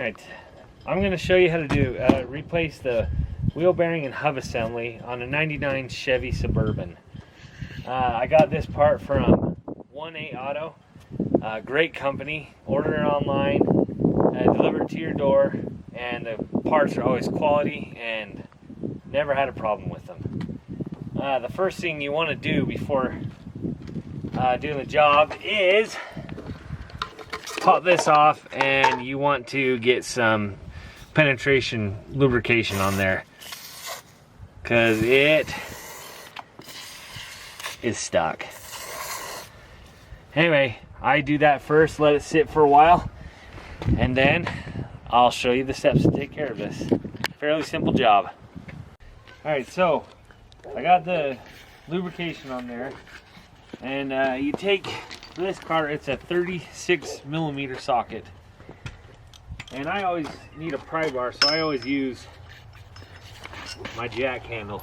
Alright, I'm going to show you how to do replace the wheel bearing and hub assembly on a 99 Chevy Suburban. I got this part from 1A Auto, great company. Order it online, delivered to your door, and the parts are always quality and never had a problem with them. The first thing you want to do before doing the job is pop this off, and you want to get some penetration lubrication on there because it is stuck. Anyway, I do that first, let it sit for a while, and then I'll show you the steps to take care of this. Fairly simple job. Alright, so I got the lubrication on there, and you take this car, it's a 36mm socket, and I always need a pry bar, so I always use my jack handle.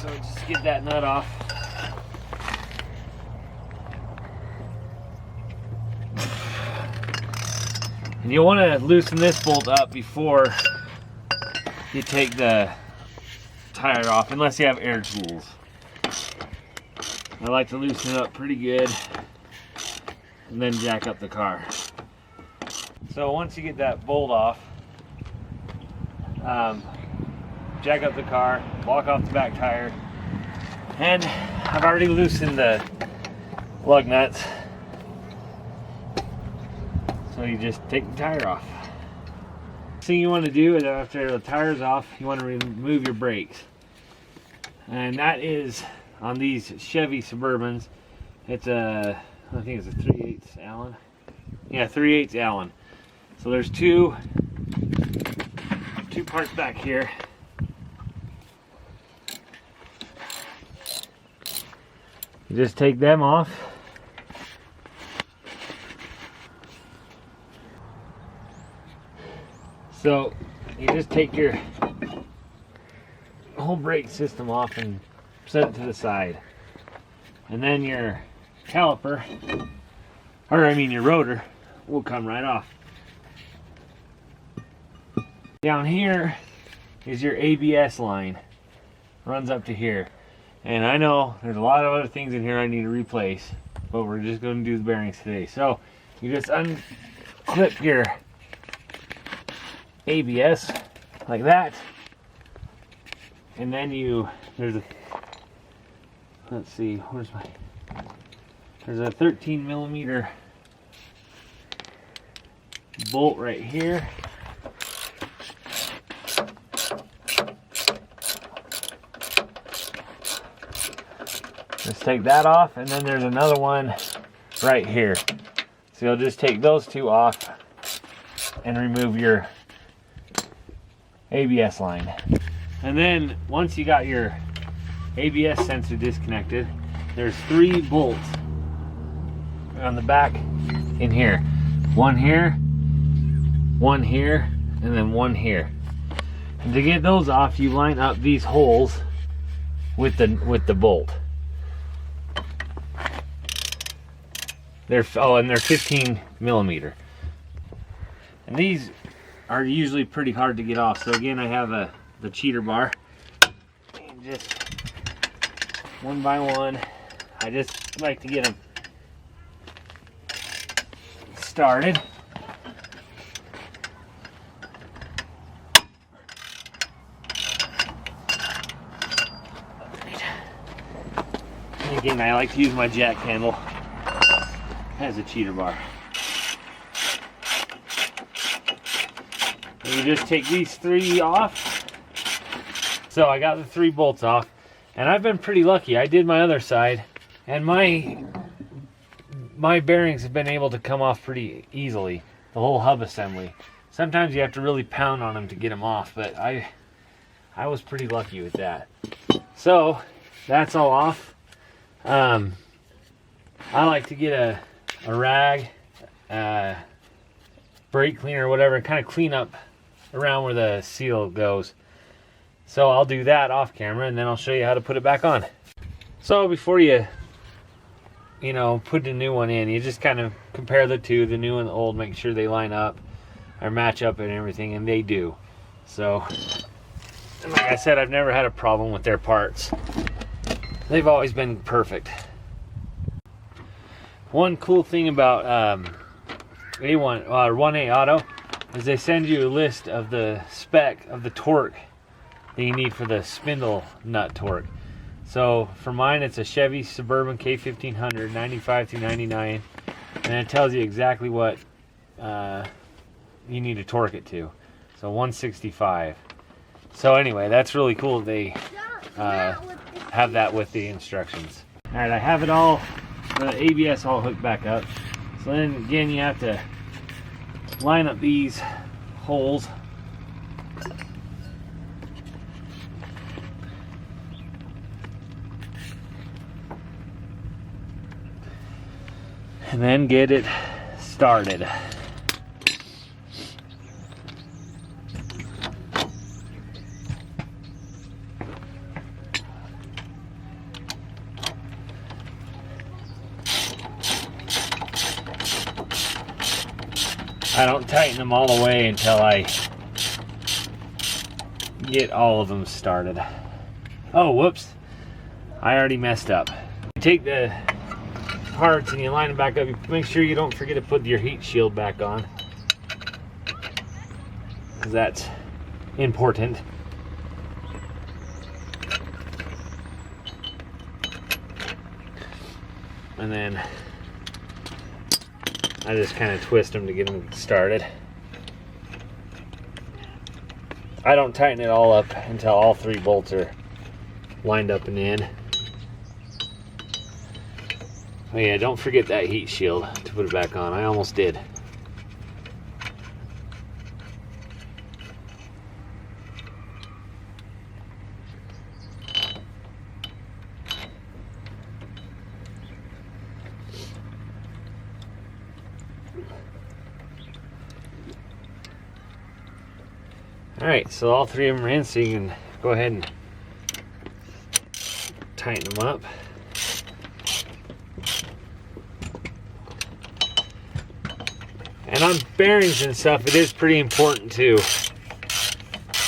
So just get that nut off. And you'll want to loosen this bolt up before you take the tire off, unless you have air tools. I like to loosen it up pretty good and then jack up the car. So once you get that bolt off, jack up the car, walk off the back tire, and I've already loosened the lug nuts, so you just take the tire off. Thing you want to do is, after the tire's off, you want to remove your brakes, and that is on these Chevy Suburbans. It's a, I think it's a 3/8 Allen. Yeah, 3/8 Allen. So there's two parts back here. You just take them off. So you just take your whole brake system off and set it to the side. And then your caliper, or I mean your rotor, will come right off. Down here is your ABS line. Runs up to here. And I know there's a lot of other things in here I need to replace, but we're just going to do the bearings today. So you just unclip your ABS like that, and then there's a, let's see, there's a 13mm bolt right here. Just take that off, and then there's another one right here. So you'll just take those two off and remove your ABS line. And then once you got your ABS sensor disconnected, there's 3 bolts on the back in here. One here, one here, and then one here. And to get those off, you line up these holes with the bolt. They're 15mm. And these are usually pretty hard to get off. So again, I have the cheater bar, and just one by one, I just like to get them started. And again, I like to use my jack handle as a cheater bar. And you just take these 3 off. So I got the 3 bolts off, and I've been pretty lucky. I did my other side, and my bearings have been able to come off pretty easily, the whole hub assembly. Sometimes you have to really pound on them to get them off, but I was pretty lucky with that. So that's all off. I like to get a rag, brake cleaner or whatever, and kind of clean up around where the seal goes. So I'll do that off camera, and then I'll show you how to put it back on. So before you you know, putting a new one in. You just kind of compare the two, the new and the old, make sure they line up or match up and everything, and they do. So, and like I said, I've never had a problem with their parts. They've always been perfect. One cool thing about A1 1A Auto is they send you a list of the spec of the torque that you need for the spindle nut torque. So for mine, it's a Chevy Suburban K1500 95 through 99, and it tells you exactly what you need to torque it to. So 165. So anyway, that's really cool. They have that with the instructions. All right, I have it all, the ABS all hooked back up. So then again, you have to line up these holes. And then get it started. I don't tighten them all the way until I get all of them started. Oh, whoops. I already messed up. You take the parts and you line them back up. You make sure you don't forget to put your heat shield back on, because that's important. And then I just kind of twist them to get them started. I don't tighten it all up until all 3 bolts are lined up and in. Oh yeah, don't forget that heat shield to put it back on. I almost did. Alright, so all 3 of them are in, so you can go ahead and tighten them up. And on bearings and stuff, it is pretty important to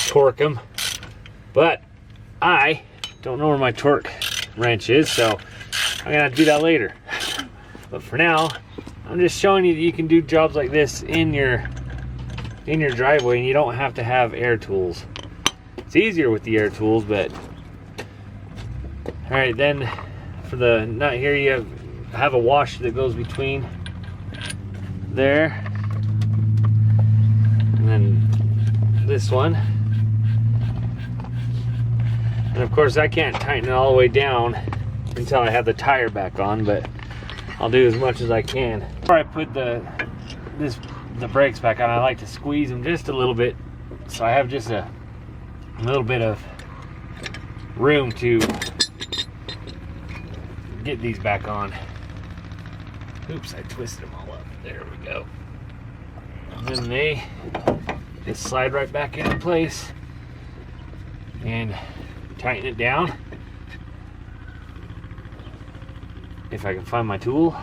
torque them. But I don't know where my torque wrench is, so I'm gonna have to do that later. But for now, I'm just showing you that you can do jobs like this in your driveway, and you don't have to have air tools. It's easier with the air tools, but all right, then for the nut here, you have a washer that goes between there and then this one. And of course I can't tighten it all the way down until I have the tire back on, but I'll do as much as I can. Before I put the brakes back on, I like to squeeze them just a little bit, so I have just a little bit of room to get these back on. Oops, I twisted them all up. There we go. And then they just slide right back into place, and tighten it down. If I can find my tool.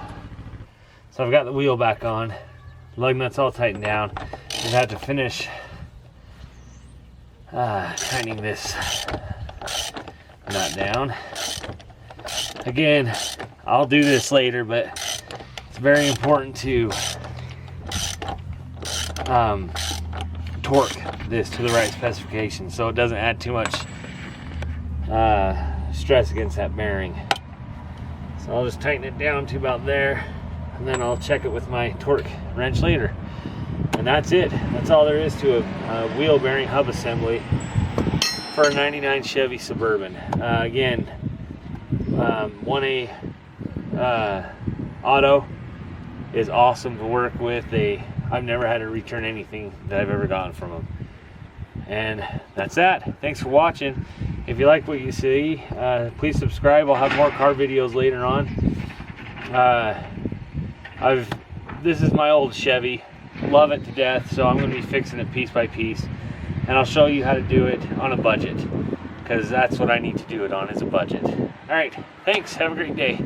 So I've got the wheel back on. Lug nuts all tightened down. Just have to finish tightening this nut down. Again, I'll do this later, but it's very important to torque this to the right specification so it doesn't add too much stress against that bearing. So I'll just tighten it down to about there, and then I'll check it with my torque wrench later. And that's it. That's all there is to a wheel bearing hub assembly for a 99 Chevy Suburban. Again, 1A Auto is awesome to work with. I've never had to return anything that I've ever gotten from them. And that's that. Thanks for watching. If you like what you see, please subscribe. I'll have more car videos later on. This is my old Chevy. Love it to death, so I'm going to be fixing it piece by piece. And I'll show you how to do it on a budget, because that's what I need to do it on, is a budget. Alright, thanks. Have a great day.